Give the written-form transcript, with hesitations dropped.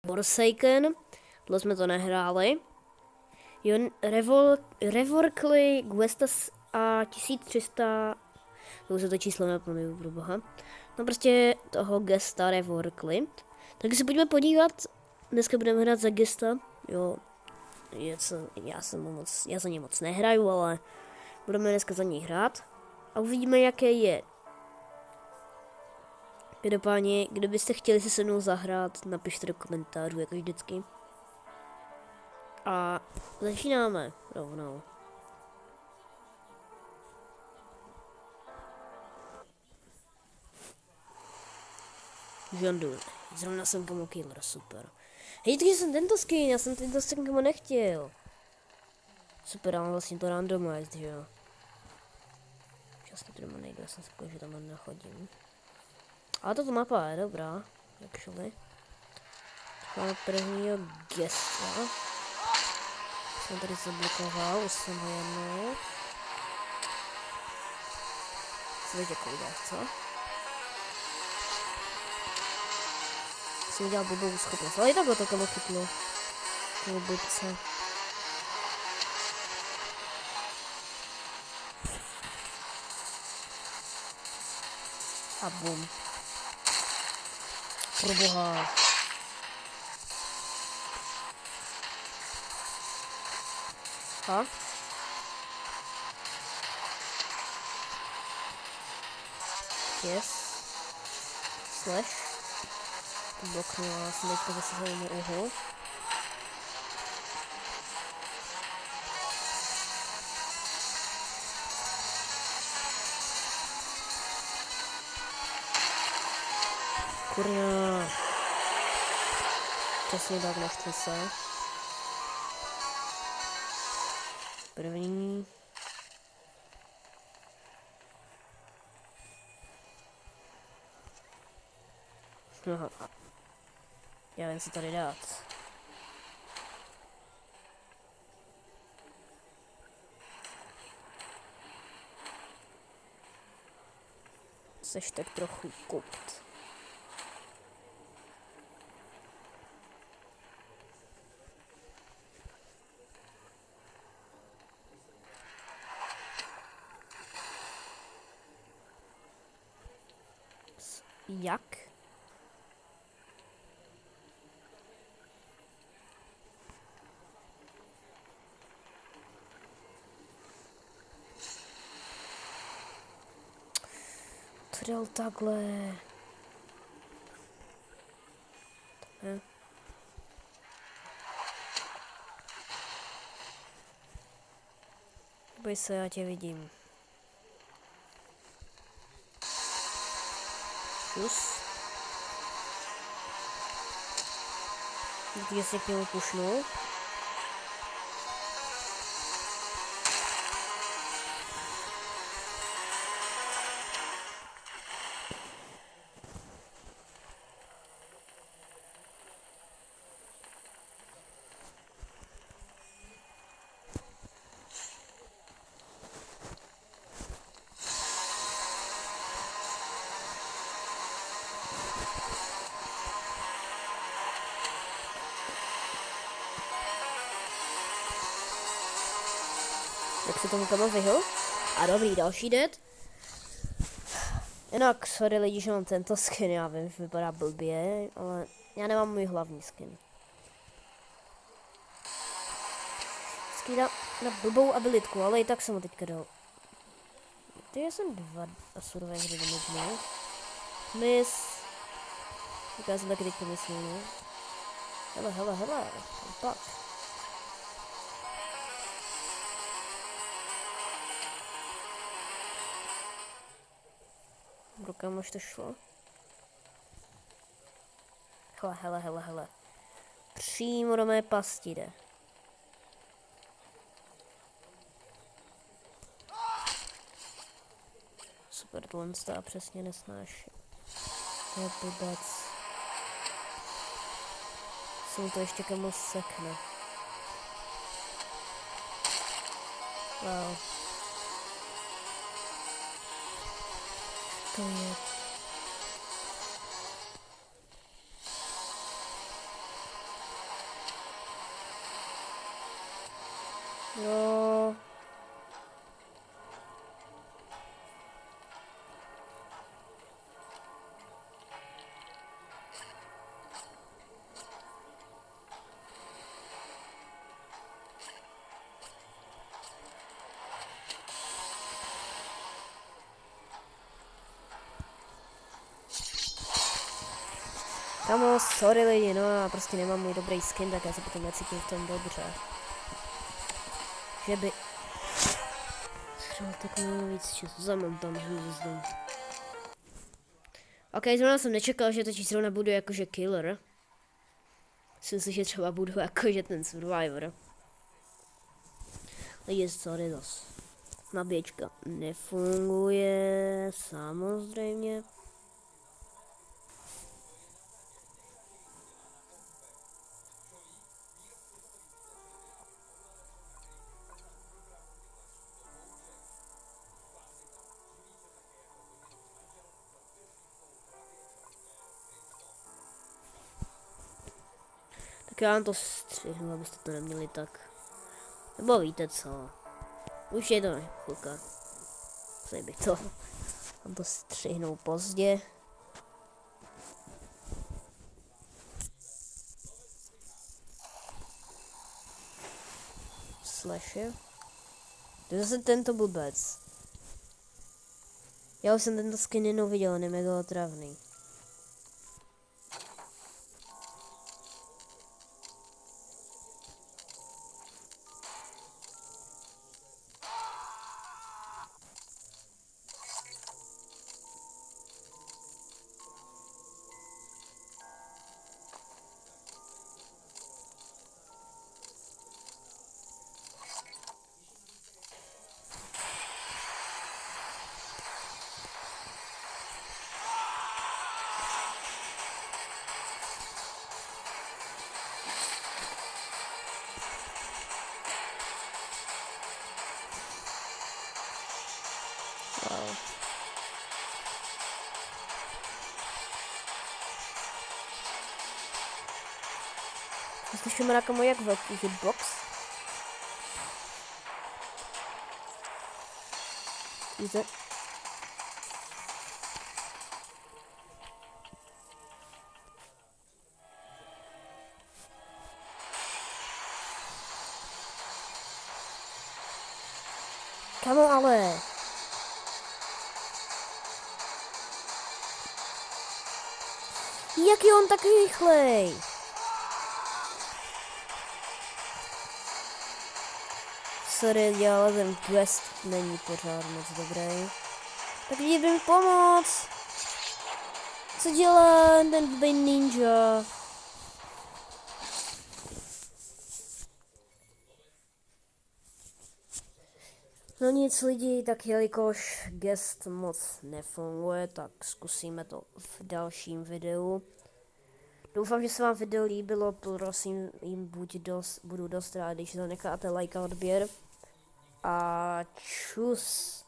Forsaken, tohle jsme to nehráli. Reworkly, Questas a 1300, to se to číslo nepamatuju, pro boha. No prostě toho Gesta Reworkly. Tak se pojďme podívat, dneska budeme hrát za Gesta, jo, já za ně moc nehraju, ale budeme dneska za něj hrát a uvidíme, jaké je. Každopádně, kdybyste chtěli si se mnou zahrát, napište do komentářů, jako vždycky. A začínáme rovnou. Žandu, zrovna jsem komu killer, super. Hej, takže jsem tento skin, já jsem tento skin komu nechtěl. Super, ale vlastně to randomized, že jo. Často tady nejdu, já jsem si že tam nechodím. Ale tato mapa je dobrá, actually. Máme prvního Gesta. Jsem tady zablokoval, už jsem ho jednou. Co víte, kolik co? Jsem udělal blbou schopnost, ale i tak ho to komu chytlo. Toho blbce. A bum. Proboha. Ha? Yes. Slash. Bloknula jsem teďka zase hlavně úhol. Kurňa. Přesně tak, nechci se. První. Aha. Já vím, co tady dát. Seš tak trochu kupt. Jak? To dal takhle. Ne. Boj se, já tě vidím. Kus. Když se k němu pušnu. Jak se tomu kamo vyhl? A dobrý, další dead. Jinak, sorry lidi, že mám tento skin, já vím, že vypadá blbě, ale já nemám můj hlavní skin. Vždycky na blbou abilitku, ale i tak jsem ho teďka dal. Ty jsem 2 asurové hry domů. Miss. Já jsem taky teďka myslím, ne? Hele, pak. Kam už to šlo? Hele. Přímo do mé pasti jde. Super, tohle stá přesně nesnáší. To je blbec. Jsem to ještě kamo sekne. Wow. To je... Jo. Kamo, sorry lidi, no já prostě nemám můj dobrý skin, tak já se potom necítím v tom dobře. Že by... Třeba takovou víc času, zamám tam hvězdu. Ok, zrovna jsem nečekal, že teď zrovna budu jakože killer. Myslím si, že třeba budu jakože ten survivor. Lidi, sorry zas. Nabíječka nefunguje, samozřejmě. Tak já vám to střihnu, abyste to neměli tak. Nebo víte co? Už je to chvilka. Zaj bych to. Mám to střihnou pozdě. Slasher. To je zase tento blbec. Já už jsem tento skin jenom viděl, on je mega otravný. Wow. Slyšíme na komu jak velký hitbox. Víte? Kamo ale? Jak je on tak rychlej? Sorry, ale ten quest není pořád moc dobrý. Tak jdi mi pomoct. Co dělá ten blbý ninja? No nic lidi, tak jelikož gest moc nefunguje, tak zkusíme to v dalším videu. Doufám, že se vám video líbilo, prosím jim budu dost rád, když zanecháte like a odběr. A čus.